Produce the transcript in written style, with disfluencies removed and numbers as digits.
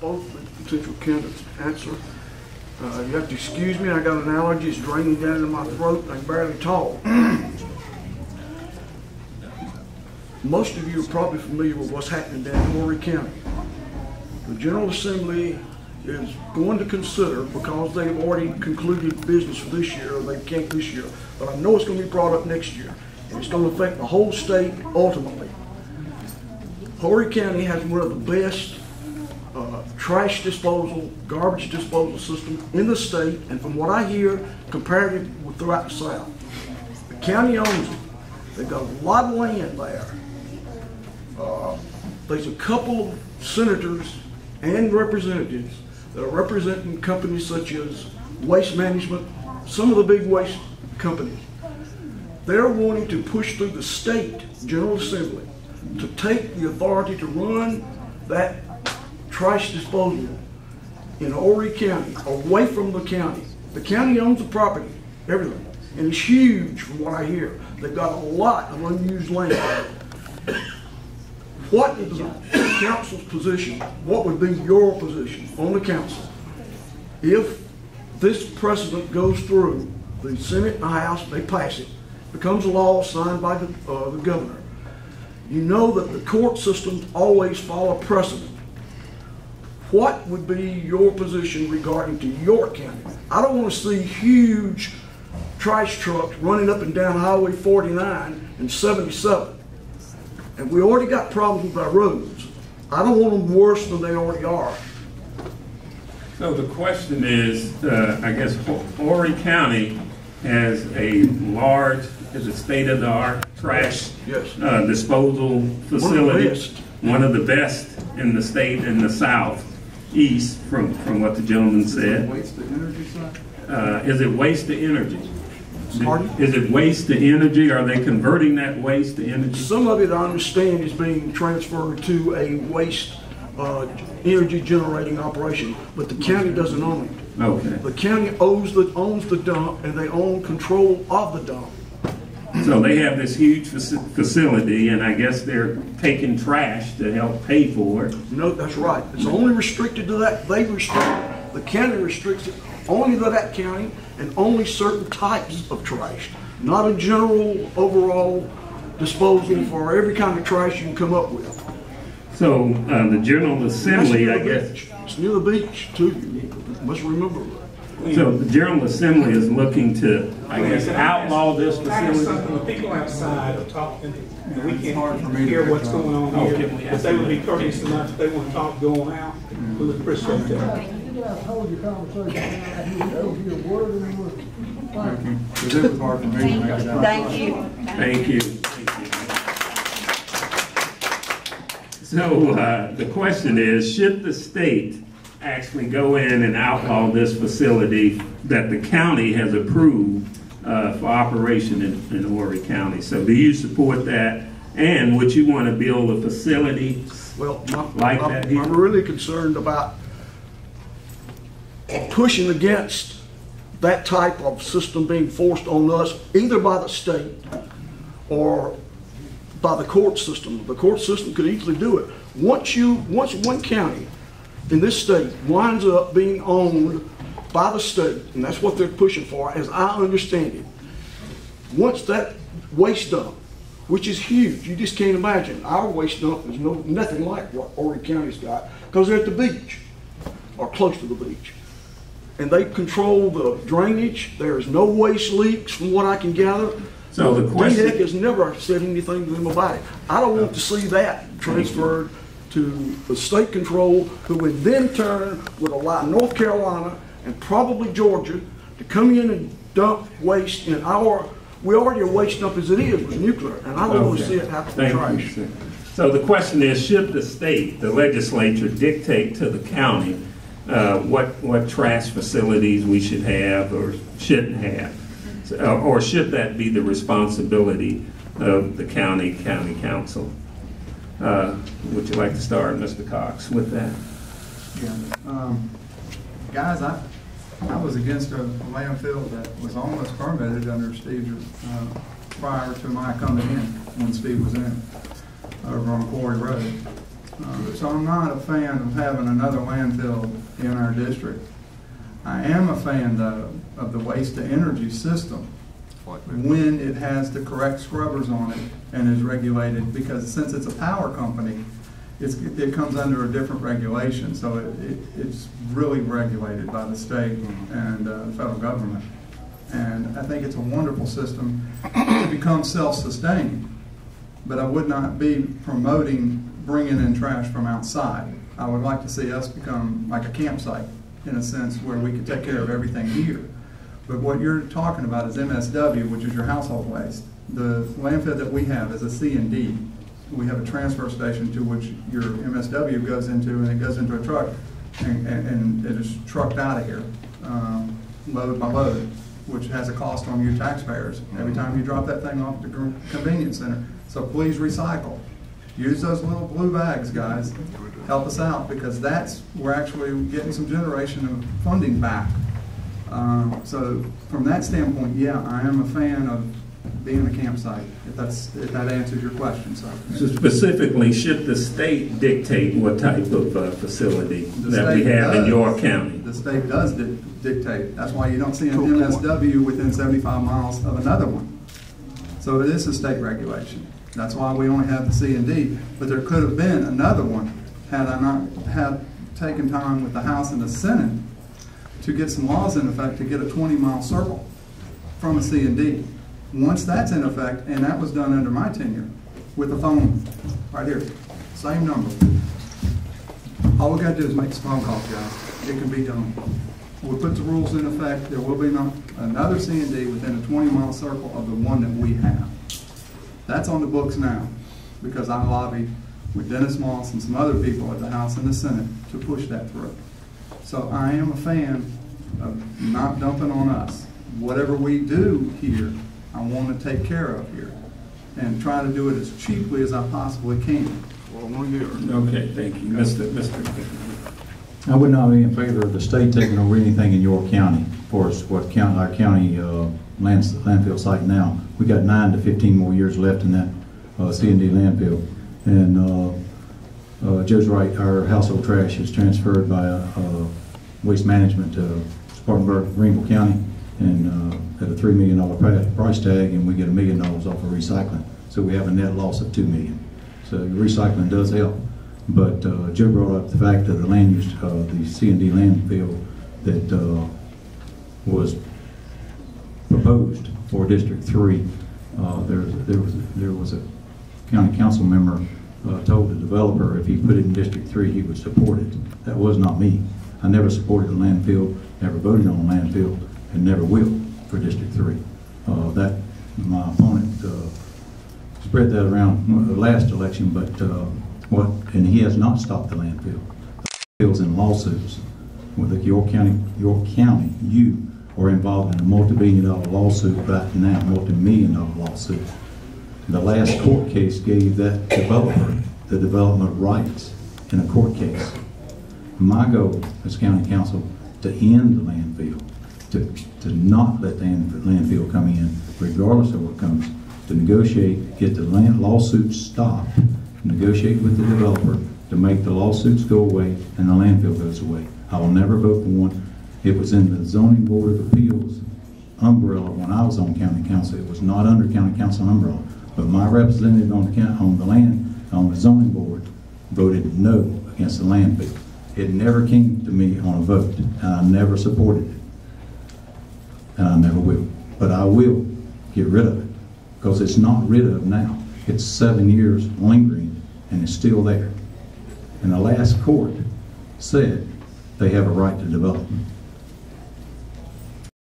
both the potential candidates answer. You have to excuse me, I got an allergy, it's draining down into my throat, and I can barely talk. Most of you are probably familiar with what's happening down in Horry County. The General Assembly is going to consider, because they've already concluded business for this year, or they can't this year, but I know it's going to be brought up next year, and it's going to affect the whole state ultimately. Horry County has one of the best trash disposal, garbage disposal system in the state, and from what I hear, comparative throughout the South. The county owns it. They've got a lot of land there. There's a couple of senators and representatives that are representing companies such as Waste Management, some of the big waste companies. They're wanting to push through the state General Assembly to take the authority to run that trash disposal in Horry County, away from the county. The county owns the property, everything, and it's huge from what I hear. They've got a lot of unused land. What is the council's position? What would be your position on the council if this precedent goes through the Senate and the House, they pass it, becomes a law signed by the governor? You know that the court systems always follow precedent. What would be your position regarding to York County? I don't want to see huge trash trucks running up and down Highway 49 and 77. And we already got problems with our roads. I don't want them worse than they already are. So the question is, I guess Horry County has a large, is a state-of-the-art trash disposal facility. One of the best in the state in the southeast, from what the gentleman said. Waste to energy side? Is it waste to energy? Pardon? Is it waste to energy? Are they converting that waste to energy? Some of it, I understand, is being transferred to a waste energy generating operation, but the county doesn't own it. Okay. The county owns the dump, and they own control of the dump. So they have this huge facility, and I guess they're taking trash to help pay for it. No, that's right. It's only restricted to that. They restrict, the county restricts it only to that county and only certain types of trash, not a general overall disposal for every kind of trash you can come up with. So the General Assembly, I guess. It's near the beach, too. You must remember that. So the General Assembly is looking to, I guess, outlaw this facility. When people outside are talking, and we can't hear what's going on here, if they would be courteous enough, if they want to talk going out, we would appreciate that. Hold your conversation. You a word in the word. Thank you. Because it was hard for me to make it out. Thank you. Thank you. So the question is, should the state actually go in and outlaw this facility that the county has approved for operation in Horry County? So do you support that? And would you want to build a facility like that here? I'm really concerned about pushing against that type of system being forced on us, either by the state or by the court system. The court system could easily do it. Once one county in this state winds up being owned by the state, and that's what they're pushing for, as I understand it, once that waste dump, which is huge, you just can't imagine, our waste dump is nothing like what Horry County's got, because they're at the beach, or close to the beach. And they control the drainage. There's no waste leaks from what I can gather. So the question DHEC has never said anything to them about it. I don't want to see that transferred to the state control, who would then turn would allow North Carolina and probably Georgia to come in and dump waste in our, we already are waste dump as it is with nuclear, and I don't want to see it happen to trash. So the question is, should the state, the legislature, dictate to the county what trash facilities we should have or shouldn't have? Or should that be the responsibility of the county council? Would you like to start, Mr. Cox, with that? Yeah. Guys, I was against a landfill that was almost permitted under Steve prior to my coming in, when Steve was in, over on Quarry Road. So I'm not a fan of having another landfill in our district. I am a fan, though, of the waste-to-energy system when it has the correct scrubbers on it and is regulated, because since it's a power company, it comes under a different regulation, so it's really regulated by the state and the federal government. And I think it's a wonderful system to become self-sustained, but I would not be promoting bringing in trash from outside. I would like to see us become like a campsite, in a sense, where we could take care of everything here. But what you're talking about is MSW, which is your household waste. The landfill that we have is a C&D. We have a transfer station to which your MSW goes into, and it goes into a truck, and it is trucked out of here, load by load, which has a cost on you taxpayers every time you drop that thing off at the convenience center. So please recycle. Use those little blue bags, guys. Help us out, because we're actually getting some generation of funding back. So from that standpoint, yeah, I am a fan of being a campsite, if that answers your question. So specifically, should the state dictate what type of facility that we have in your county? The state does dictate. That's why you don't see an MSW within 75 miles of another one. So it is a state regulation. That's why we only have the C&D. But there could have been another one had I not had taken time with the House and the Senate to get some laws in effect to get a 20-mile circle from a C&D. Once that's in effect, and that was done under my tenure, with the phone right here, same number. All we got to do is make some phone calls, guys. It can be done. We'll put the rules in effect. There will be another C&D within a 20-mile circle of the one that we have. That's on the books now, because I lobbied with Dennis Moss and some other people at the House and the Senate to push that through. So I am a fan of not dumping on us. Whatever we do here, I want to take care of here and try to do it as cheaply as I possibly can. Okay, thank you. Mr. I would not be in favor of the state taking over anything in York County for us, our county landfill site now. We got 9 to 15 more years left in that C&D landfill. And Joe's right, our household trash is transferred by Waste Management to Spartanburg, Greenville County, and at a $3 million price tag, and we get $1 million off of recycling. So we have a net loss of $2 million. So recycling does help. But Joe brought up the fact of the land use, the C&D landfill that was proposed for District 3. There was a county council member told the developer if he put it in District 3 he would support it. That was not me. I never supported the landfill, never voted on a landfill, and never will for District 3. That my opponent spread that around the last election, but and he has not stopped the landfill. The landfill's in lawsuits with the York County. You are involved in a multi-billion-dollar lawsuit right now, multi-million-dollar lawsuit. The last court case gave that developer the development rights in a court case. My goal as county council to end the landfill, to not let the landfill come in, regardless of what comes, to negotiate, get the lawsuits stopped, negotiate with the developer to make the lawsuits go away and the landfill goes away. I will never vote for one. It was in the Zoning Board of Appeals umbrella when I was on county council. It was not under county council umbrella. But my representative on the zoning board voted no against the landfill. It never came to me on a vote, and I never supported it. And I never will. But I will get rid of it, because it's not rid of now. It's 7 years lingering, and it's still there. And the last court said they have a right to development.